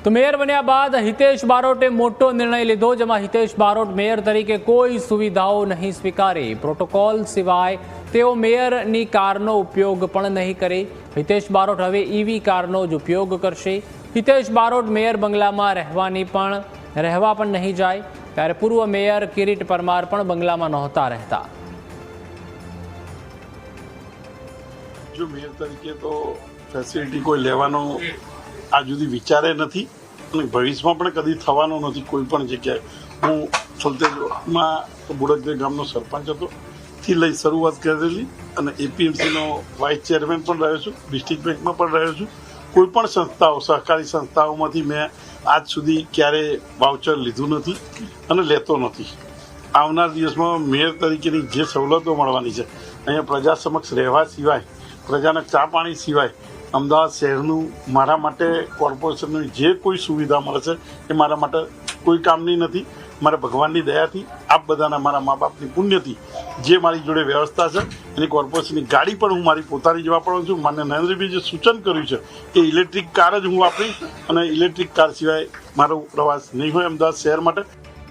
તો મેયર બન્યા બાદ હિતેશ બારોટે મોટો નિર્ણય લીધો, જેમાં હિતેશ બારોટ મેયર તરીકે કોઈ સુવિધાઓ નહીં સ્વીકારે. પ્રોટોકોલ સિવાય તેઓ મેયરની કારનો ઉપયોગ પણ નહીં કરે. હિતેશ બારોટ હવે ઈવી કારનો જ ઉપયોગ કરશે. હિતેશ બારોટ મેયર બંગલામાં રહેવા પણ નહીં જાય. ત્યારે પૂર્વ મેયર કિરીટ પરમાર પણ બંગલામાં નહોતા રહેતા. જો મેયર તરીકે તો ફેસિલિટી કોઈ લેવાનો આજ સુધી વિચારે નથી અને ભવિષ્યમાં પણ કદી થવાનો નથી. કોઈ પણ જગ્યાએ હું સલતેજમાં બુડકદેવ ગામનો સરપંચ હતો થી લઈ શરૂઆત કરેલી અને એપીએમસીનો વાઇસ ચેરમેન પણ રહ્યો છું, ડિસ્ટ્રિક્ટ બેંકમાં પણ રહ્યો છું. કોઈ પણ સંસ્થાઓ, સહકારી સંસ્થાઓમાંથી મેં આજ સુધી ક્યારેય વાઉચર લીધું નથી અને લેતો નથી. આવનાર દિવસમાં મેયર તરીકેની જે સવલતો મળવાની છે, અહીંયા પ્રજા સમક્ષ રહેવા સિવાય, પ્રજાના ચા પાણી સિવાય અમદાવાદ શહેરનું મારા માટે કોર્પોરેશનની જે કોઈ સુવિધા મળે છે એ મારા માટે કોઈ કામની નથી. મારા ભગવાનની દયાથી, આપ બધાના, મારા મા બાપની પુણ્યથી જે મારી જોડે વ્યવસ્થા છે એની કોર્પોરેશનની ગાડી પણ હું મારી પોતાની જ વાપરું છું. માન્ય નરેન્દ્રભાઈ જે સૂચન કર્યું છે એ ઇલેક્ટ્રિક કાર જ હું વાપરીશ અને ઇલેક્ટ્રિક કાર સિવાય મારો પ્રવાસ નહીં હોય અમદાવાદ શહેર માટે.